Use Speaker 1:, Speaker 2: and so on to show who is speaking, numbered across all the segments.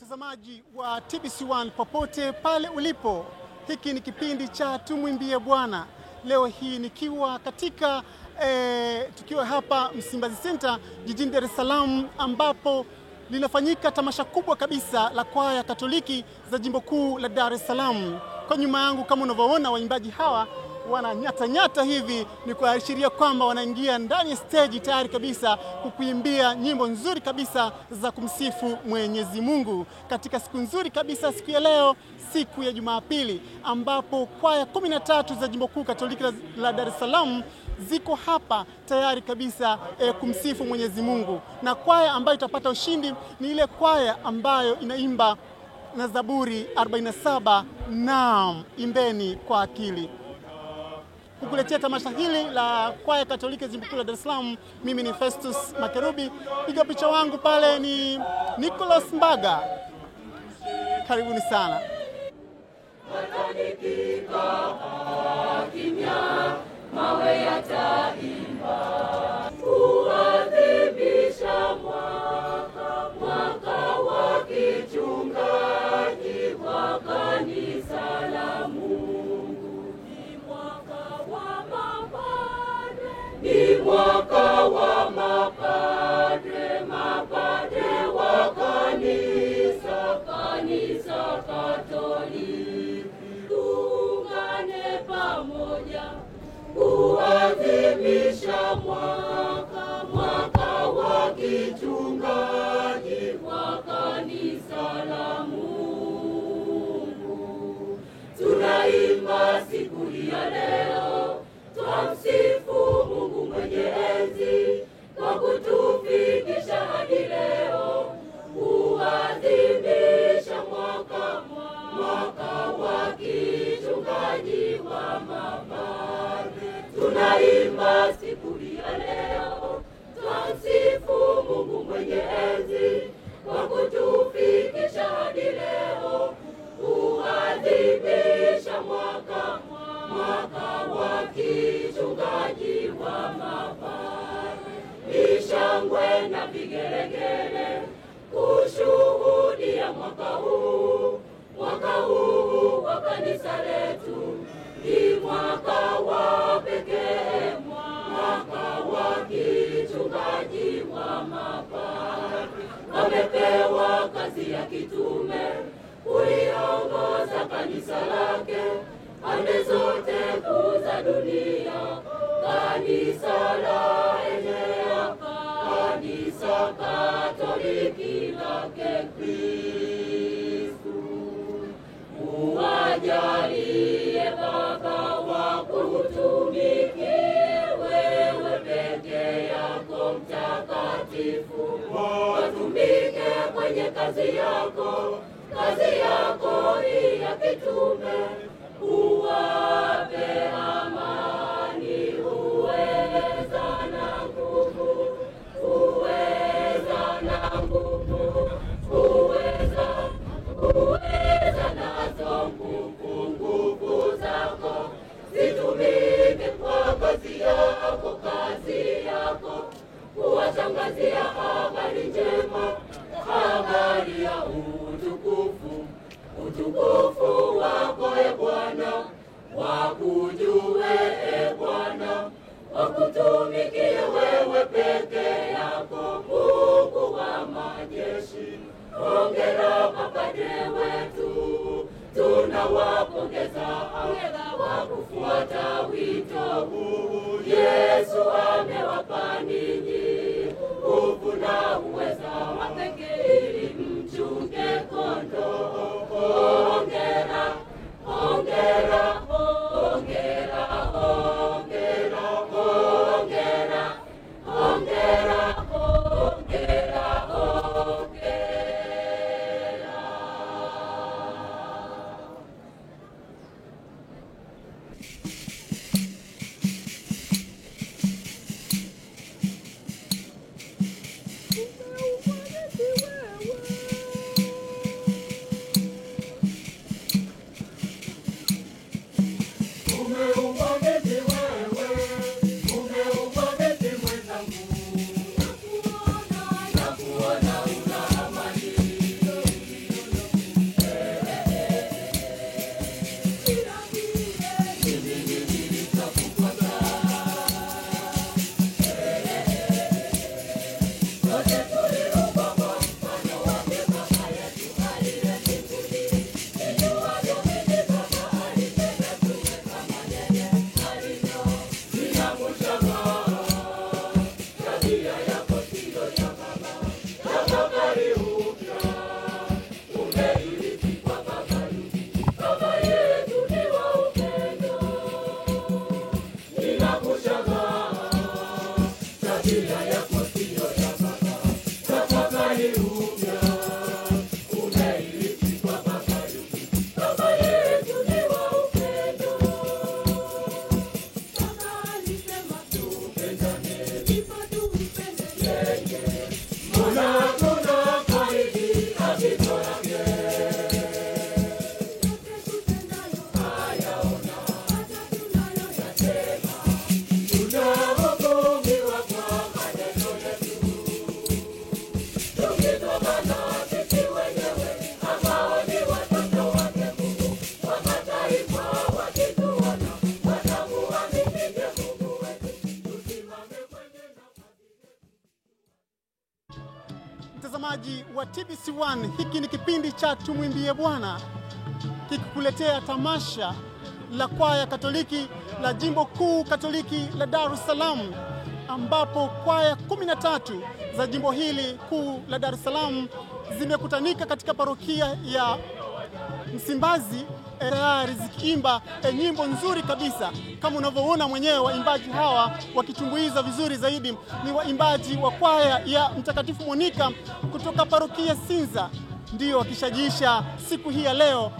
Speaker 1: mtazamaji wa TBC1 popote pale ulipo, hiki ni kipindi cha Tumwimbie Bwana. Leo hii nikiwa katika tukiwa hapa Msimbazi Center jijini Dar es Salaam, ambapo linafanyika tamasha kubwa kabisa la kwaya Katoliki za Jimbo Kuu la Dar es Salaam. Kwa nyuma yangu kama unavyoona, waimbaji hawa wananyata hivi, ni kuashiria kwamba wanaingia ndani ya stage tayari kabisa kukuimbia nyimbo nzuri kabisa za kumsifu Mwenyezi Mungu katika siku nzuri kabisa, siku ya leo, siku ya Jumapili, ambapo kwaya 13 za Jimbo Kuu Katoliki la Dar es Salaam ziko hapa tayari kabisa kumsifu Mwenyezi Mungu. Na kwaya ambayo itapata ushindi ni ile kwaya ambayo inaimba na Zaburi 47, naam, imbeni kwa akili. Kukuletea tamasha hili la kwaya Katoliki Jimbo Kuu la Dar es Salaam, mimi ni Festus Makerubi. Piga picha wangu pale ni Nicholas Mbaga. Karibuni sana.
Speaker 2: Mawe yataimba kuadhimisha mwaka wa kichungaji wa kanisa la Mungu. Ni mwaka wa mapadre, mapadre wa kanisa Katoliki. Tuungane pamoja kuadhimisha mwaka wa kichungaji wa kanisa la Mungu. Tunaimba siku hii ya leo, twamsifu Mungu mwenye enzi kwa kutufikisha hadi leo, kuadhimisha mwaka wa kichungaji wa mapadre. Tunaimba siku hii ya leo, twamsifu Mungu mwenye enzi kwa kutufikisha hadi leo, kuadhimisha mwaka wa kichungaji wa mapadre. Ni shangwe na vigelegele kushuhudia mwaka huu wa kanisa letu. Ni mwaka wa pekee, mwaka wa kichungaji wa mapadre. Wamepewa kazi ya kitume kuliongoza kanisa lake pande zote kuu za dunia. Kanisa la enea, kanisa Katoliki lake Kristu. Uwajalie Baba wa kutumikie wewe peke yako mtakatifu, watumike kwenye kazi yako hii ya kitume. Uwape amani, uweza na nguvu, nazo nguvu zako zitumike kwa kazi yako, kuwatangazia habari njema, habari ya utukufu wako e Bwana, wakujue e Bwana, wakutumikie wewe peke yako, Mungu wa majeshi. Hongera mapadre wetu, tunawapongeza kwa kufuata wito huu. Yesu amewapa ninyi nguvu na uweza wa pekee ili mchunge kondoo. Hongera, hongera, hongera, hongera, hongera, hongera, hongera, hongera.
Speaker 1: Mtazamaji wa TBC1, hiki ni kipindi cha Tumwimbie Bwana, kikukuletea tamasha la kwaya Katoliki la Jimbo Kuu Katoliki la Dar es Salaam, ambapo kwaya 13 za jimbo hili kuu la Dar es Salaam zimekutanika katika parokia ya Msimbazi tayari zikiimba nyimbo nzuri kabisa. Kama unavyoona mwenyewe, waimbaji hawa wakitumbuiza vizuri zaidi ni waimbaji wa kwaya ya Mtakatifu Monica kutoka parokia Sinza, ndio wakishajiisha siku hii ya leo.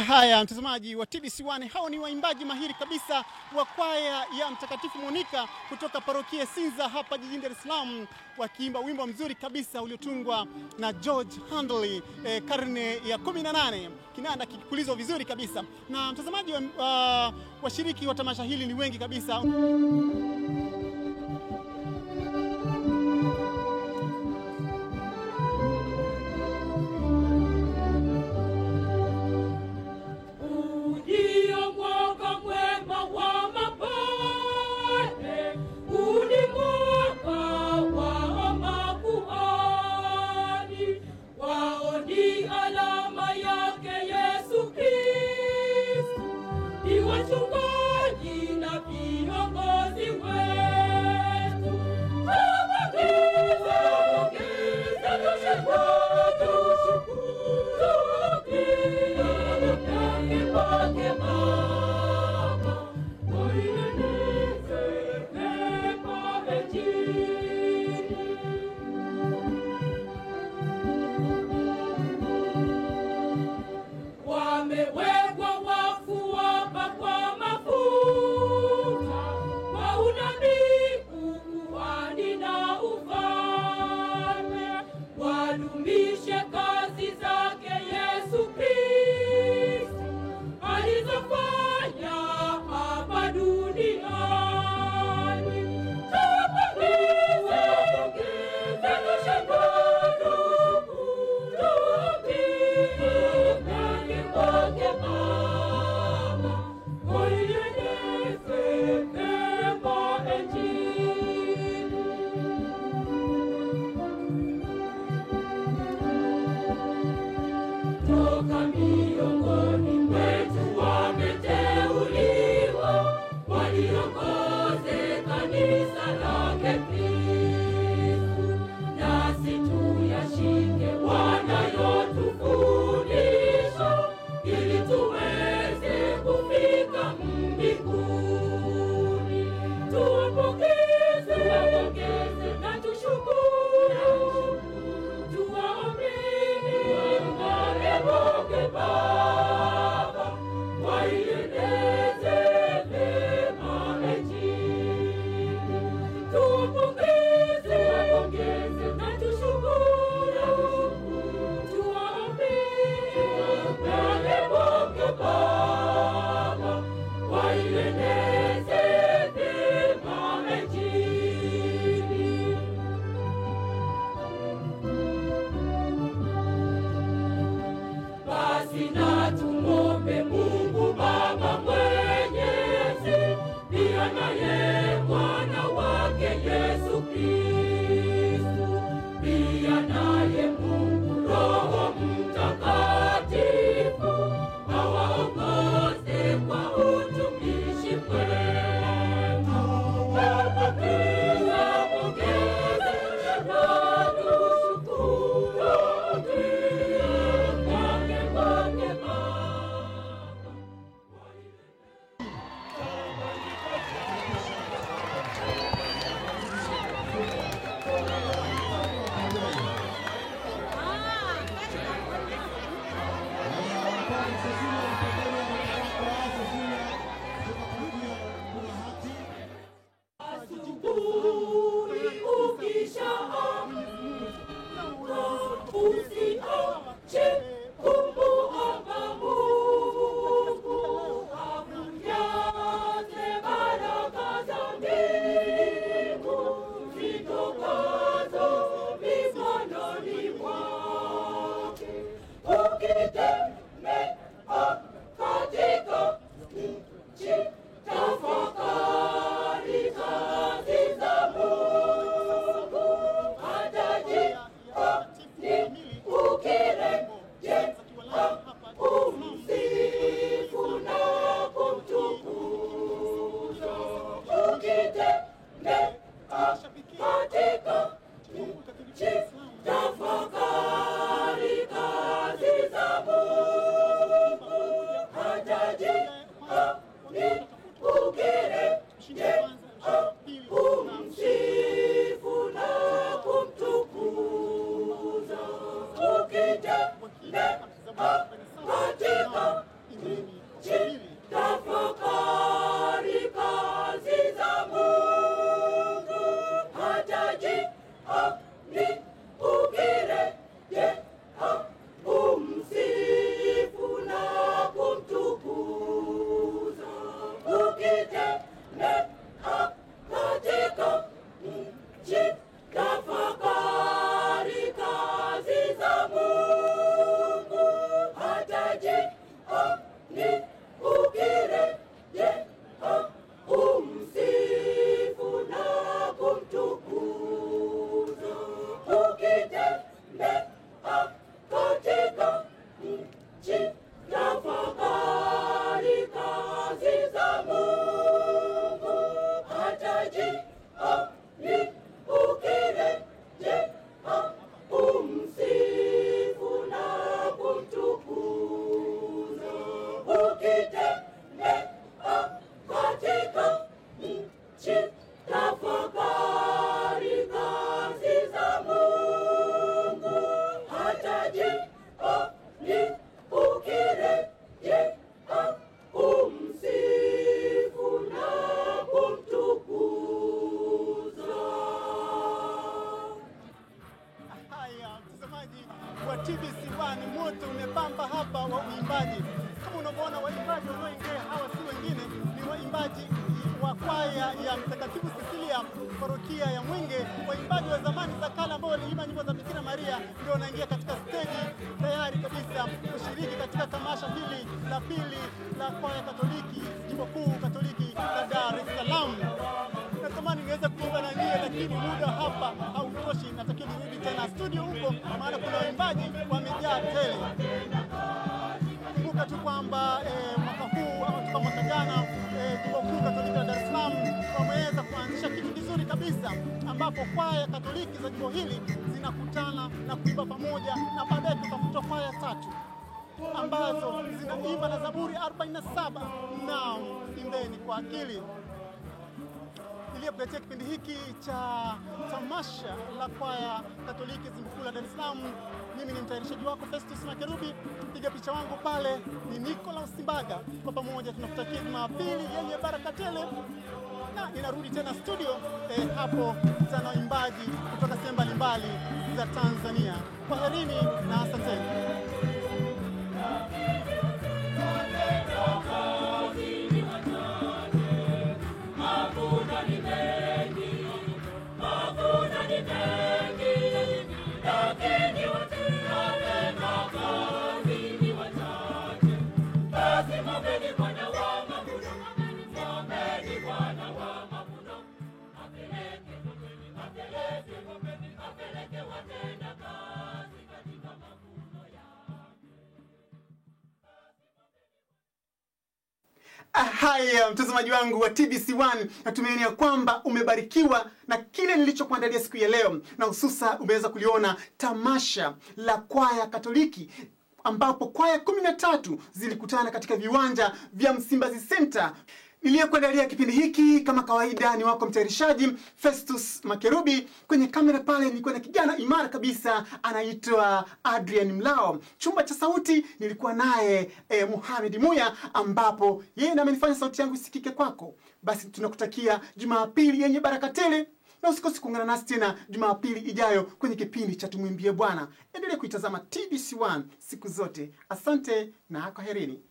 Speaker 1: Haya, mtazamaji wa TBC1, hao ni waimbaji mahiri kabisa wa kwaya ya Mtakatifu Monica kutoka parokia Sinza hapa jijini Dar es Salaam, wakiimba wimbo mzuri kabisa uliotungwa na George Handley karne ya 18, kinanda kikipulizwa vizuri kabisa. Na mtazamaji, washiriki wa tamasha hili ni wengi kabisa.
Speaker 2: Tafakari
Speaker 1: parokia ya Mwinge. Waimbaji wa zamani za kale ambao waliimba nyimbo za Bikira Maria ndio wanaingia katika stage tayari kabisa kushiriki katika tamasha hili la pili la kwaya Katoliki, jimbo kuu Katoliki la Dar es Salaam. Natamani niweze kuimba na nyie, lakini muda hapa hautoshi. Natakiwa nirudi tena studio huko, maana kuna waimbaji wamejaa tele. Kumbuka tu kwamba mwaka huu ama tuka mwaka jana jimbo kuu Katoliki la Dar es Salaam wameweza kuanzisha kitu kizuri kabisa, ambapo kwaya Katoliki za jimbo hili zinakutana na kuimba pamoja, na baadaye tutafuta kwaya 3 ambazo zinaimba na Zaburi 47 na imbeni kwa akili. Niliyokuletea kipindi hiki cha tamasha la kwaya Katoliki jimbo kuu la Dar es Salaam. Mimi ni mtayarishaji wako Festus Makerubi. Piga picha wangu pale ni Nicholas Simbaga. Kwa pamoja tunakutakia Jumapili yenye baraka tele, na ninarudi tena studio hapo tena waimbaji kutoka sehemu mbalimbali za Tanzania. Kwaherini na asanteni. Haya, mtazamaji wangu wa TBC1, natumaini ya kwamba umebarikiwa na kile nilichokuandalia siku ya leo, na hususa umeweza kuliona tamasha la kwaya Katoliki ambapo kwaya 13 zilikutana katika viwanja vya Msimbazi Center. Niliyekuandalia kipindi hiki kama kawaida ni wako mtayarishaji Festus Makerubi. Kwenye kamera pale nilikuwa na kijana imara kabisa anaitwa Adrian Mlao. Chumba cha sauti nilikuwa naye Mohamed Muya, ambapo yeye ndiye amenifanya sauti yangu isikike kwako. Basi tunakutakia Jumapili yenye baraka tele, na usikose kuungana nasi tena Jumapili ijayo kwenye kipindi cha Tumwimbie Bwana. Endelea kuitazama TBC1 siku zote. Asante na kwaherini.